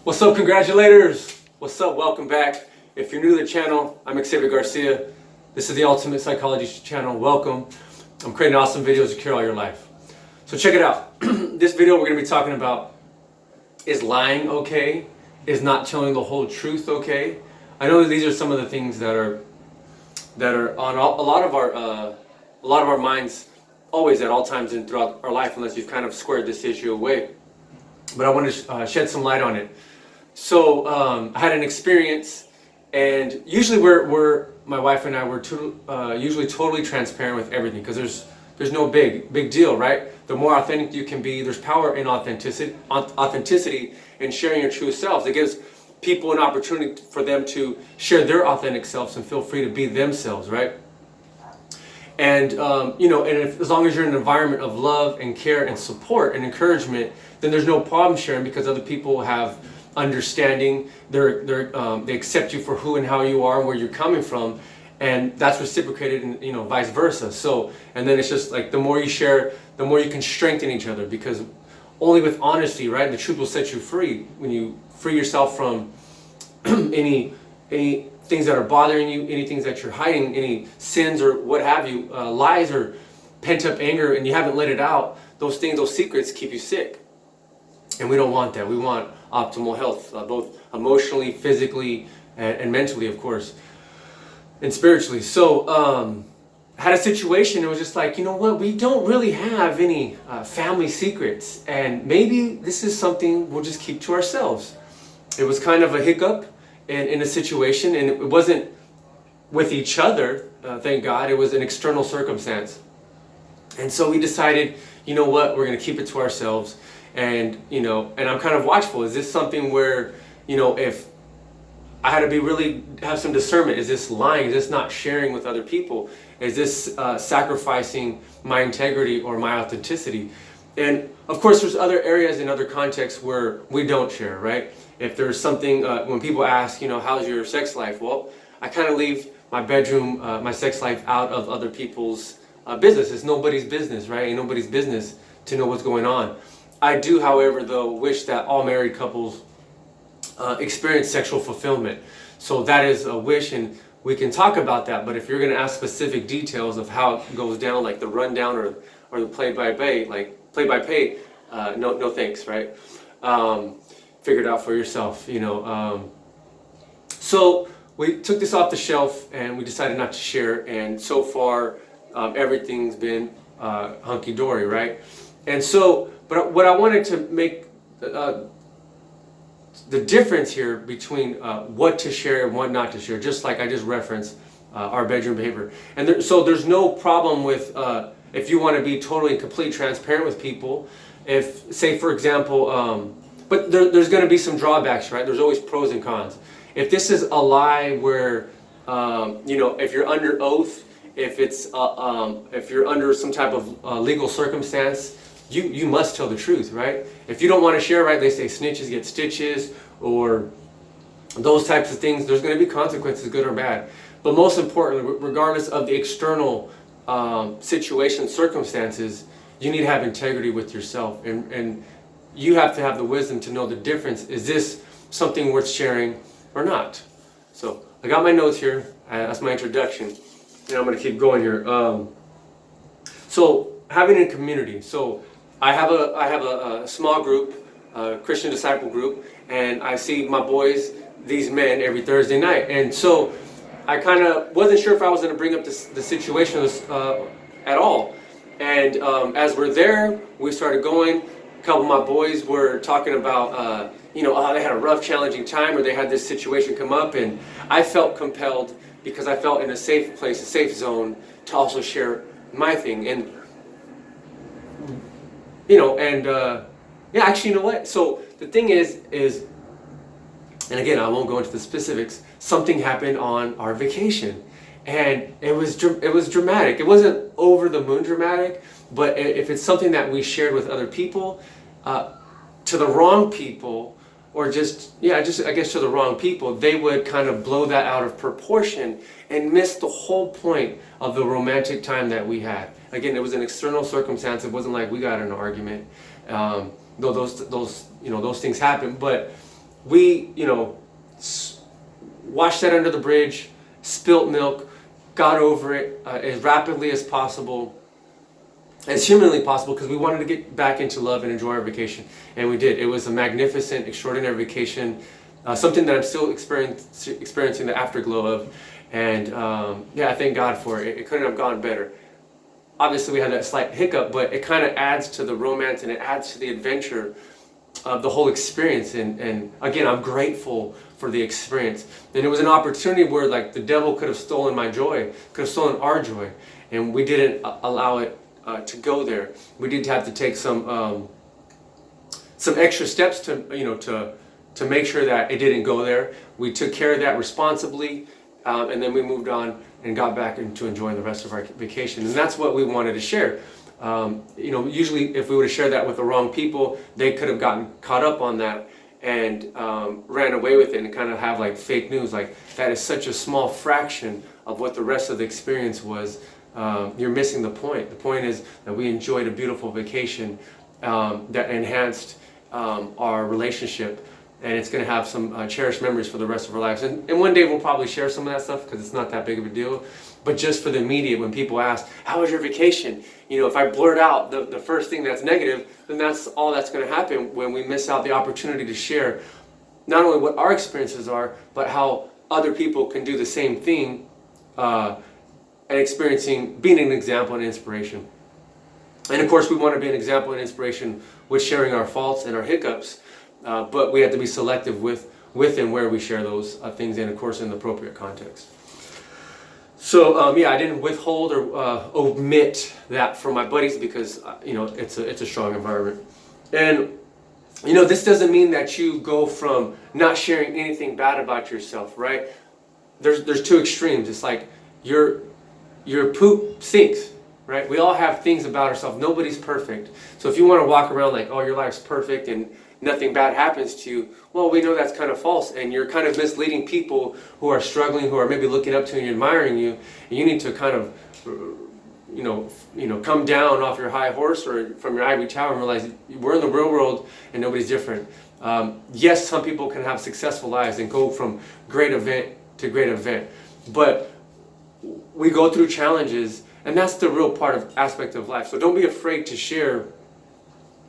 What's up, congratulators? What's up? Welcome back. If you're new to the channel, I'm Xavier Garcia. This is the Ultimate Psychology channel. Welcome. I'm creating awesome videos to cure all your life. So check it out. This video we're going to be talking about, is lying okay? Is not telling the whole truth okay? I know that these are some of the things that are on a lot of our minds, always at all times and throughout our life, unless you've kind of squared this issue away. But I want to shed some light on it. So I had an experience, and usually my wife and I were usually totally transparent with everything, because there's no big deal, right? The more authentic you can be, there's power in authenticity in sharing your true selves. It gives people an opportunity for them to share their authentic selves and feel free to be themselves, right? And as long as you're in an environment of love and care and support and encouragement, then there's no problem sharing, because other people have understanding. They accept you for who and how you are and where you're coming from, and that's reciprocated, and vice versa. So, and then it's just like the more you share, the more you can strengthen each other, because only with honesty, right, the truth will set you free. When you free yourself from any things that are bothering you, any things that you're hiding, any sins or what have you, lies or pent up anger, and you haven't let it out, those things, those secrets keep you sick. And we don't want that. We want optimal health, both emotionally, physically, and mentally, of course, and spiritually. So I had a situation. It was just like, you know what? We don't really have any family secrets, and maybe this is something we'll just keep to ourselves. It was kind of a hiccup in a situation, and it wasn't with each other, thank God. It was an external circumstance. And so we decided, you know what? We're going to keep it to ourselves. And I'm kind of watchful. Is this something where, if I had to really have some discernment, is this lying? Is this not sharing with other people? Is this sacrificing my integrity or my authenticity? And of course, there's other areas in other contexts where we don't share, right? If there's something, when people ask, how's your sex life? Well, I kind of leave my bedroom, my sex life out of other people's business. It's nobody's business, right? Ain't nobody's business to know what's going on. I do, however, though, wish that all married couples experience sexual fulfillment. So that is a wish, and we can talk about that. But if you're going to ask specific details of how it goes down, like the rundown or the play-by-play, no thanks, right? Figure it out for yourself, So we took this off the shelf, and we decided not to share. And so far, everything's been hunky-dory, right? And so, but what I wanted to make the difference here between what to share and what not to share, just like I just referenced our bedroom behavior. And so there's no problem with if you want to be totally and completely transparent with people. If, say, for example, but there's going to be some drawbacks, right? There's always pros and cons. If this is a lie where, if you're under oath, if you're under some type of legal circumstance, you must tell the truth, right? If you don't want to share, right, they say snitches get stitches, or those types of things. There's going to be consequences, good or bad. But most importantly, regardless of the external situation, circumstances, you need to have integrity with yourself, and you have to have the wisdom to know the difference. Is this something worth sharing or not? So I got my notes here. That's my introduction, and I'm going to keep going here. So having a community. So I have a small group, Christian disciple group, and I see my boys, these men, every Thursday night. And so I kind of wasn't sure if I was going to bring up the situation at all. And as we're there, we started going. A couple of my boys were talking about, they had a rough, challenging time, or they had this situation come up, and I felt compelled, because I felt in a safe place, a safe zone, to also share my thing. And actually, you know what? So the thing is, and again, I won't go into the specifics. Something happened on our vacation, and it was dramatic. It wasn't over the moon dramatic, but if it's something that we shared with other people, to the wrong people, or I guess to the wrong people, they would kind of blow that out of proportion and miss the whole point of the romantic time that we had. Again, it was an external circumstance. It wasn't like we got in an argument, though those things happen. But we, washed that under the bridge, spilt milk, got over it as rapidly as possible, as humanly possible, because we wanted to get back into love and enjoy our vacation. And we did. It was a magnificent, extraordinary vacation, something that I'm still experiencing the afterglow of. And I thank God for it. It couldn't have gone better. Obviously, we had that slight hiccup, but it kind of adds to the romance and it adds to the adventure of the whole experience. And again, I'm grateful for the experience. And it was an opportunity where like the devil could have stolen my joy, could have stolen our joy, and we didn't allow it to go there. We did have to take some extra steps to make sure that it didn't go there. We took care of that responsibly, and then we moved on and got back into enjoying the rest of our vacation. And that's what we wanted to share. Usually if we would have shared that with the wrong people, they could have gotten caught up on that and ran away with it and kind of have like fake news. Like, that is such a small fraction of what the rest of the experience was. You're missing the point. The point is that we enjoyed a beautiful vacation that enhanced our relationship, and it's going to have some cherished memories for the rest of our lives. And one day we'll probably share some of that stuff because it's not that big of a deal. But just for the immediate, when people ask, how was your vacation? If I blurt out the first thing that's negative, then that's all that's going to happen when we miss out the opportunity to share not only what our experiences are, but how other people can do the same thing and being an example and inspiration. And of course, we want to be an example and inspiration with sharing our faults and our hiccups, but we have to be selective with and where we share those things, and of course in the appropriate context. So I didn't withhold or omit that from my buddies because it's a strong environment. And this doesn't mean that you go from not sharing anything bad about yourself, right? There's two extremes. It's like your poop stinks, right? We all have things about ourselves. Nobody's perfect. So if you want to walk around like, oh, your life's perfect and nothing bad happens to you, well, we know that's kind of false, and you're kind of misleading people who are struggling, who are maybe looking up to you and admiring you. And you need to kind of come down off your high horse or from your ivory tower and realize we're in the real world and nobody's different. Yes, some people can have successful lives and go from great event to great event, but we go through challenges, and that's the real aspect of life. So don't be afraid to share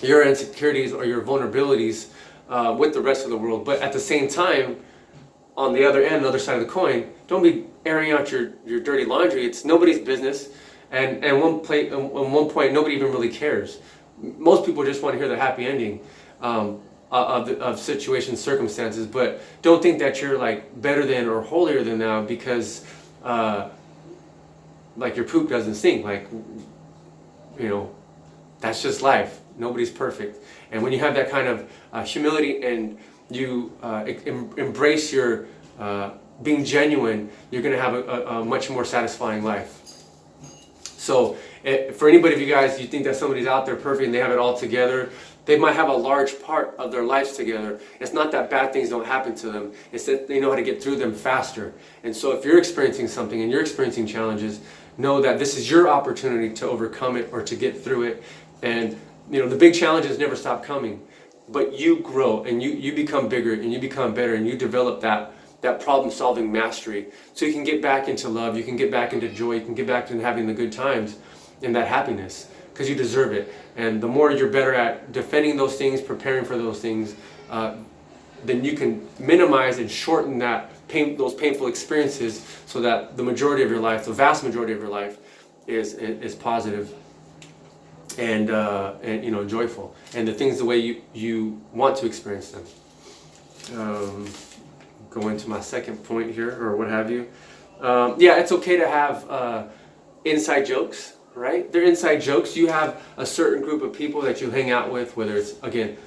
your insecurities or your vulnerabilities with the rest of the world. But at the same time, on the other end, the other side of the coin, don't be airing out your dirty laundry. It's nobody's business. And at one point, nobody even really cares. Most people just want to hear the happy ending of situations, circumstances. But don't think that you're like better than or holier than thou because like your poop doesn't stink. Like, that's just life. Nobody's perfect. And when you have that kind of humility and you embrace your being genuine, you're going to have a much more satisfying life. So for anybody of you guys, you think that somebody's out there perfect and they have it all together, they might have a large part of their lives together. It's not that bad things don't happen to them. It's that they know how to get through them faster. And so if you're experiencing something and you're experiencing challenges, know that this is your opportunity to overcome it or to get through it. And the big challenges never stop coming, but you grow and you become bigger and you become better and you develop that problem-solving mastery. So you can get back into love, you can get back into joy, you can get back into having the good times and that happiness because you deserve it. And the more you're better at defending those things, preparing for those things, then you can minimize and shorten those painful experiences so that the majority of your life, the vast majority of your life, is positive and joyful, and the things the way you want to experience them. Go into my second point here, or what have you. It's okay to have inside jokes, right? They're inside jokes. You have a certain group of people that you hang out with, whether it's again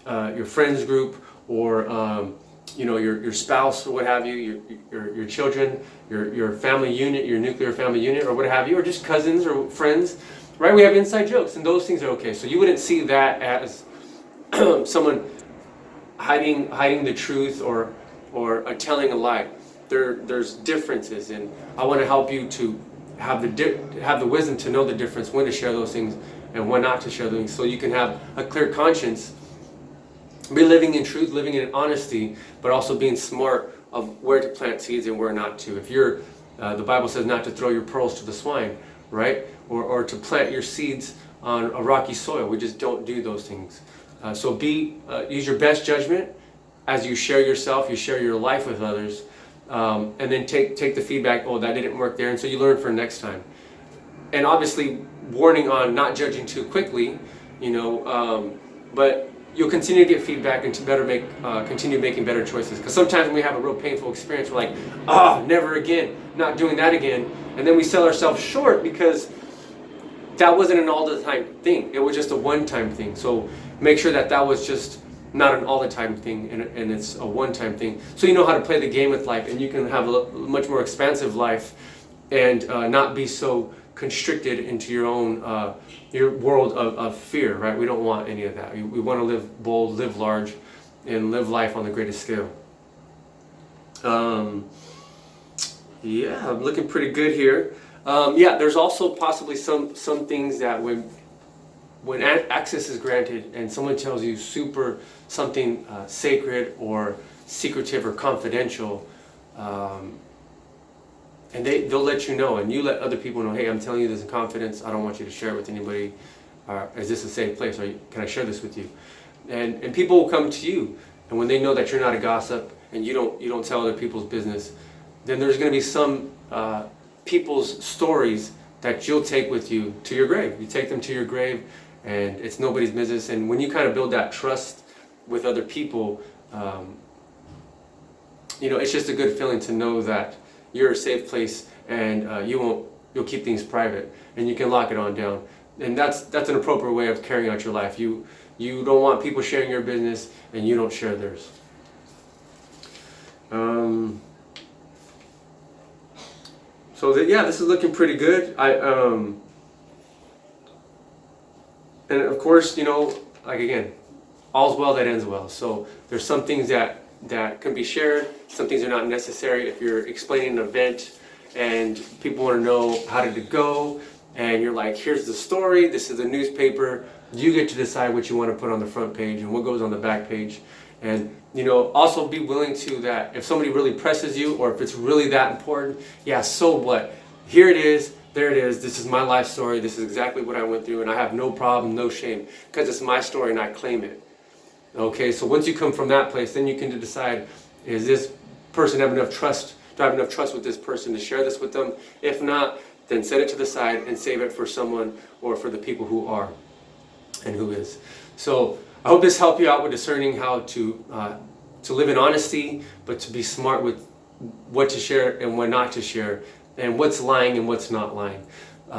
your friends group or your spouse or what have you, your children, your family unit, your nuclear family unit or what have you, or just cousins or friends. Right, we have inside jokes, and those things are okay. So you wouldn't see that as someone hiding the truth or telling a lie. There's differences, and I want to help you to have the wisdom to know the difference when to share those things and when not to share those things, so you can have a clear conscience be living in truth, living in honesty, but also being smart of where to plant seeds and where not to. If you're, the Bible says not to throw your pearls to the swine, right? Or to plant your seeds on a rocky soil. We just don't do those things. So use your best judgment as you share yourself, you share your life with others, and then take the feedback, oh, that didn't work there, and so you learn for next time. And obviously, warning on not judging too quickly, but you'll continue to get feedback and to continue making better choices. Because sometimes when we have a real painful experience, we're like, never again, not doing that again. And then we sell ourselves short because that wasn't an all the time thing. It was just a one-time thing. So make sure that was just not an all the time thing and it's a one-time thing. So you know how to play the game with life, and you can have a much more expansive life and not be so constricted into your own your world of fear, right? We don't want any of that. We want to live bold, live large, and live life on the greatest scale. Yeah, I'm looking pretty good here. There's also possibly some things that when access is granted and someone tells you something sacred or secretive or confidential, and they'll let you know, and you let other people know, hey, I'm telling you this in confidence. I don't want you to share it with anybody. Is this a safe place? Can I share this with you? And people will come to you, and when they know that you're not a gossip and you don't tell other people's business, then there's going to be some people's stories that you'll take with you to your grave. You take them to your grave, and it's nobody's business. And when you kind of build that trust with other people, it's just a good feeling to know that you're a safe place, and you'll keep things private, and you can lock it on down. And that's an appropriate way of carrying out your life. You don't want people sharing your business, and you don't share theirs. This is looking pretty good. And of course, again, all's well that ends well. So there's some things that can be shared. Some things are not necessary. If you're explaining an event and people want to know how did it go, and you're like, here's the story, this is the newspaper, you get to decide what you want to put on the front page and what goes on the back page. And also be willing to that if somebody really presses you, or if it's really that important, so what? Here it is, there it is, this is my life story, this is exactly what I went through, and I have no problem, no shame, because it's my story and I claim it. Okay, so once you come from that place, then you can decide, is this person have enough trust? Do I have enough trust with this person to share this with them? If not, then set it to the side and save it for someone or for the people who are and who is. So I hope this helped you out with discerning how to live in honesty, but to be smart with what to share and what not to share, and what's lying and what's not lying.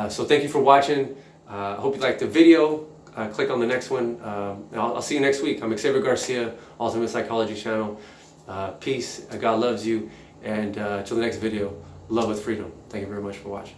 So thank you for watching. I hope you liked the video. Click on the next one. I'll see you next week. I'm Xavier Garcia, Ultimate Psychology Channel. Peace. God loves you. And till the next video, love with freedom. Thank you very much for watching.